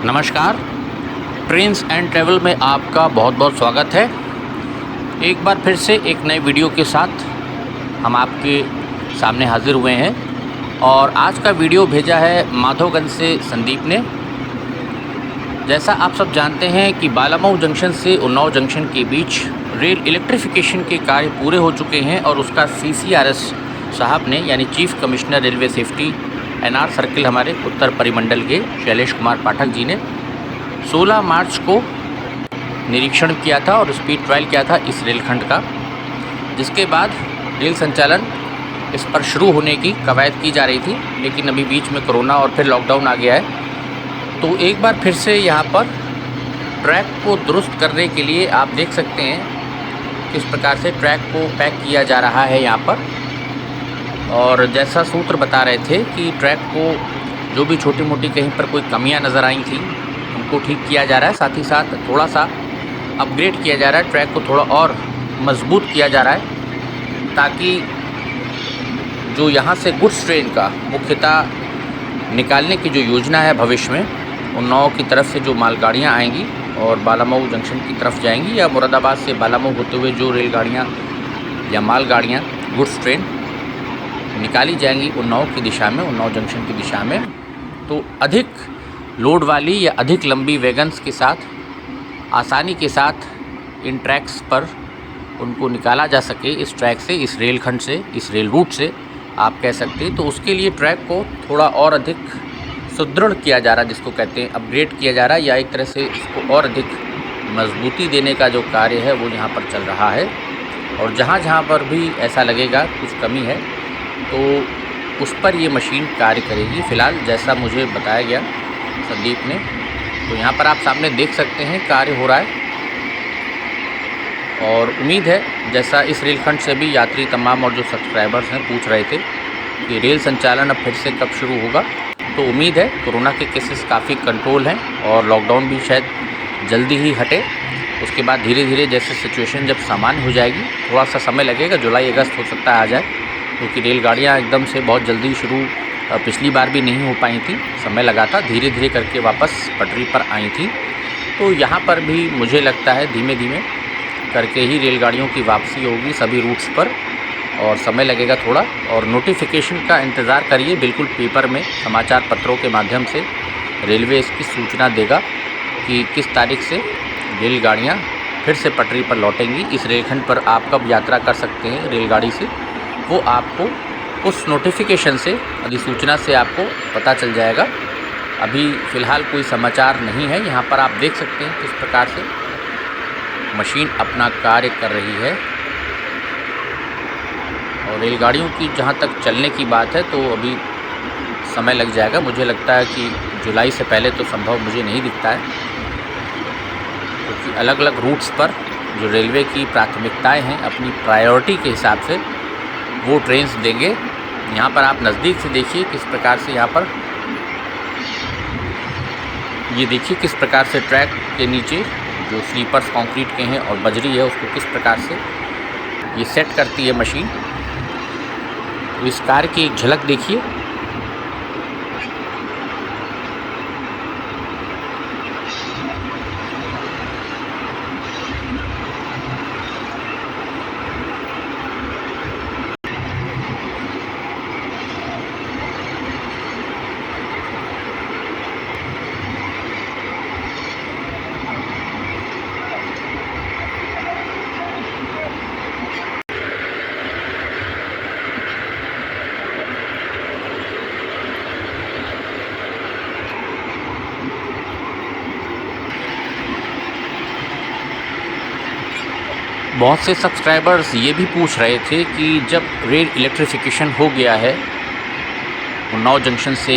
नमस्कार। Trains and travel में आपका बहुत बहुत स्वागत है। एक बार फिर से एक नए वीडियो के साथ हम आपके सामने हाज़िर हुए हैं और आज का वीडियो भेजा है माधवगंज से संदीप ने। जैसा आप सब जानते हैं कि बालामऊ जंक्शन से उन्नाव जंक्शन के बीच रेल इलेक्ट्रिफिकेशन के कार्य पूरे हो चुके हैं और उसका CCRS साहब ने यानी chief commissioner railway safety NR circle हमारे उत्तर परिमंडल के शैलेश कुमार पाठक जी ने 16 मार्च को निरीक्षण किया था और स्पीड ट्रायल किया था इस रेलखंड का, जिसके बाद रेल संचालन इस पर शुरू होने की कवायद की जा रही थी। लेकिन अभी बीच में कोरोना और फिर लॉकडाउन आ गया है, तो एक बार फिर से यहाँ पर ट्रैक को दुरुस्त करने के लिए आप देख सकते हैं किस प्रकार से ट्रैक को पैक किया जा रहा है यहाँ पर। और जैसा सूत्र बता रहे थे कि ट्रैक को जो भी छोटी मोटी कहीं पर कोई कमियां नज़र आई थी उनको ठीक किया जा रहा है, साथ ही साथ थोड़ा सा अपग्रेड किया जा रहा है, ट्रैक को थोड़ा और मजबूत किया जा रहा है ताकि जो यहाँ से गुड्स ट्रेन का मुख्यतः निकालने की जो योजना है भविष्य में, उन्नाव की तरफ से जो मालगाड़ियाँ आएंगी और बालामऊ जंक्शन की तरफ जाएंगी या मुरादाबाद से बालामऊ होते हुए जो रेलगाड़ियाँ या मालगाड़ियाँ गुड्स ट्रेन निकाली जाएंगी उन्नाव की दिशा में, उन्नाव जंक्शन की दिशा में, तो अधिक लोड वाली या अधिक लंबी वैगन्स के साथ आसानी के साथ इन ट्रैक्स पर उनको निकाला जा सके, इस ट्रैक से, इस रेलखंड से, इस रेल रूट से आप कह सकते हैं। तो उसके लिए ट्रैक को थोड़ा और अधिक सुदृढ़ किया जा रहा है, जिसको कहते हैं अपग्रेड किया जा रहा है, या एक तरह से इसको और अधिक मजबूती देने का जो कार्य है वो यहाँ पर चल रहा है। और जहाँ जहाँ पर भी ऐसा लगेगा कुछ कमी है तो उस पर ये मशीन कार्य करेगी। फ़िलहाल जैसा मुझे बताया गया संदीप ने, तो यहाँ पर आप सामने देख सकते हैं कार्य हो रहा है। और उम्मीद है, जैसा इस रेलखंड से भी यात्री तमाम और जो सब्सक्राइबर्स हैं पूछ रहे थे कि रेल संचालन अब फिर से कब शुरू होगा, तो उम्मीद है कोरोना के केसेस काफ़ी कंट्रोल हैं और लॉकडाउन भी शायद जल्दी ही हटे। उसके बाद धीरे धीरे जैसे सिचुएशन जब सामान्य हो जाएगी, थोड़ा सा समय लगेगा, जुलाई अगस्त हो सकता है आ जाए, क्योंकि रेलगाड़ियाँ एकदम से बहुत जल्दी शुरू पिछली बार भी नहीं हो पाई थी, समय लगा था, धीरे धीरे करके वापस पटरी पर आई थी। तो यहाँ पर भी मुझे लगता है धीमे धीमे करके ही रेलगाड़ियों की वापसी होगी सभी रूट्स पर, और समय लगेगा थोड़ा। और नोटिफिकेशन का इंतज़ार करिए, बिल्कुल पेपर में समाचार पत्रों के माध्यम से रेलवे इसकी सूचना देगा कि किस तारीख से रेलगाड़ियाँ फिर से पटरी पर लौटेंगी। इस रेलखंड पर आप कब यात्रा कर सकते हैं रेलगाड़ी से, वो आपको उस नोटिफिकेशन से, अधिसूचना से आपको पता चल जाएगा। अभी फ़िलहाल कोई समाचार नहीं है। यहाँ पर आप देख सकते हैं किस प्रकार से मशीन अपना कार्य कर रही है। और रेलगाड़ियों की जहाँ तक चलने की बात है तो अभी समय लग जाएगा। मुझे लगता है कि जुलाई से पहले तो संभव मुझे नहीं दिखता है, क्योंकि अलग अलग रूट्स पर जो रेलवे की प्राथमिकताएं हैं अपनी प्रायोरिटी के हिसाब से वो ट्रेन्स देंगे। यहाँ पर आप नज़दीक से देखिए किस प्रकार से यहाँ पर, ये देखिए किस प्रकार से ट्रैक के नीचे जो स्लीपर्स कंक्रीट के हैं और बजरी है उसको किस प्रकार से ये सेट करती है मशीन। तो इस कार्य की एक झलक देखिए। बहुत से सब्सक्राइबर्स ये भी पूछ रहे थे कि जब रेल इलेक्ट्रिफिकेशन हो गया है उन्नाव जंक्शन से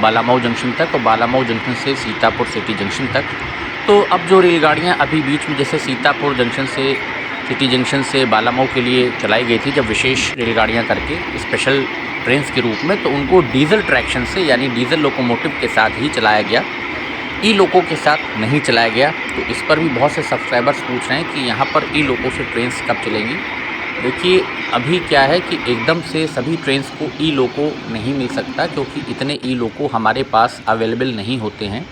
बालामऊ जंक्शन तक और बालामऊ जंक्शन से सीतापुर सिटी जंक्शन तक, तो अब जो रेलगाड़ियां अभी बीच में जैसे सीतापुर जंक्शन से सिटी जंक्शन से बालामऊ के लिए चलाई गई थी, जब विशेष रेलगाड़ियां करके स्पेशल ट्रेन्स के रूप में, तो उनको डीजल ट्रैक्शन से यानी डीजल लोकोमोटिव के साथ ही चलाया गया, ई लोको के साथ नहीं चलाया गया। तो इस पर भी बहुत से सब्सक्राइबर्स पूछ रहे हैं कि यहाँ पर ई लोको से ट्रेन्स कब चलेंगी। देखिए अभी क्या है कि एकदम से सभी ट्रेन्स को ई लोको नहीं मिल सकता, क्योंकि इतने ई लोको हमारे पास अवेलेबल नहीं होते हैं।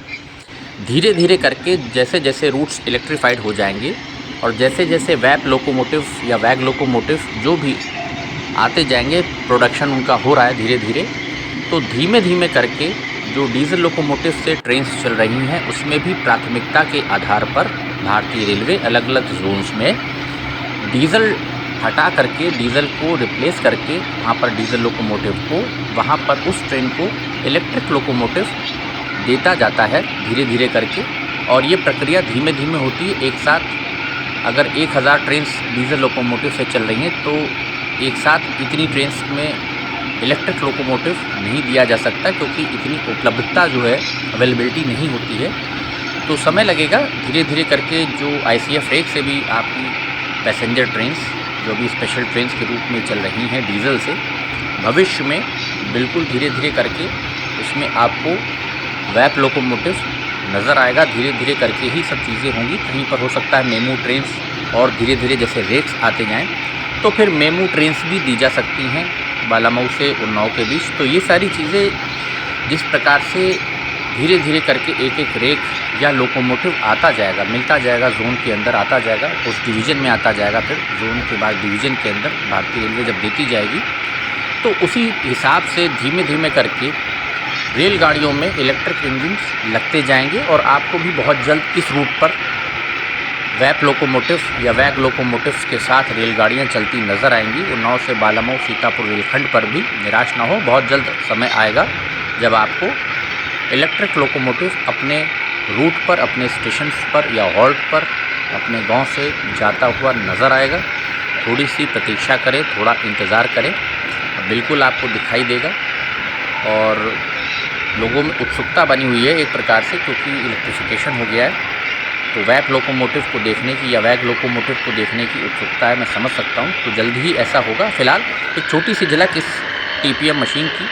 धीरे धीरे करके जैसे जैसे रूट्स इलेक्ट्रीफाइड हो जाएंगे और जैसे जैसे वैप लोकोमोटिव या वैग लोकोमोटिव जो भी आते जाएंगे, प्रोडक्शन उनका हो रहा है धीरे धीरे, तो धीमे धीमे करके जो डीजल लोकोमोटिव से ट्रेन्स चल रही हैं उसमें भी प्राथमिकता के आधार पर भारतीय रेलवे अलग अलग जोन्स में डीजल हटा करके, डीजल को रिप्लेस करके वहाँ पर डीजल लोकोमोटिव को, वहाँ पर उस ट्रेन को इलेक्ट्रिक लोकोमोटिव देता जाता है धीरे धीरे करके। और ये प्रक्रिया धीमे धीमे होती है। एक साथ अगर 1000 ट्रेन्स डीजल लोकोमोटिव से चल रही हैं तो एक साथ इतनी ट्रेन्स में इलेक्ट्रिक लोकोमोटिव नहीं दिया जा सकता, क्योंकि इतनी उपलब्धता जो है, अवेलेबिलिटी नहीं होती है, तो समय लगेगा। धीरे धीरे करके जो ICF रेक से भी आपकी पैसेंजर ट्रेन्स जो भी स्पेशल ट्रेन्स के रूप में चल रही हैं डीजल से, भविष्य में बिल्कुल धीरे धीरे करके उसमें आपको वैप लोकोमोटिव नज़र आएगा। धीरे धीरे करके ही सब चीज़ें होंगी। कहीं पर हो सकता है मेमू ट्रेन्स, और धीरे धीरे जैसे रेक्स आते जाएं तो फिर मेमू ट्रेन्स भी दी जा सकती हैं बालामऊ से उन्नाव के बीच। तो ये सारी चीज़ें जिस प्रकार से धीरे धीरे करके एक एक रेक या लोकोमोटिव आता जाएगा, मिलता जाएगा, जोन के अंदर आता जाएगा, उस डिवीज़न में आता जाएगा, फिर जोन के बाद डिवीज़न के अंदर भारतीय रेलवे जब देती जाएगी तो उसी हिसाब से धीमे धीमे करके रेलगाड़ियों में इलेक्ट्रिक इंजन्स लगते जाएंगे। और आपको भी बहुत जल्द इस रूट पर वैप लोकोमोटिव या वैग लोकोमोटिव्स के साथ रेलगाड़ियां चलती नज़र आएंगी। उन्नाव से बालामऊ सीतापुर रेलखंड पर भी निराश ना हो, बहुत जल्द समय आएगा जब आपको इलेक्ट्रिक लोकोमोटिव अपने रूट पर, अपने स्टेशन पर या हॉल्ट पर अपने गांव से जाता हुआ नज़र आएगा। थोड़ी सी प्रतीक्षा करें, थोड़ा इंतज़ार करें, बिल्कुल आपको दिखाई देगा। और लोगों में उत्सुकता बनी हुई है एक प्रकार से, क्योंकि इलेक्ट्रिफिकेशन हो गया है, तो वैप लोकोमोटिव को देखने की या वैग लोकोमोटिव को देखने की उत्सुकता है, मैं समझ सकता हूँ। तो जल्द ही ऐसा होगा। फ़िलहाल एक छोटी सी झलक इस TPM मशीन की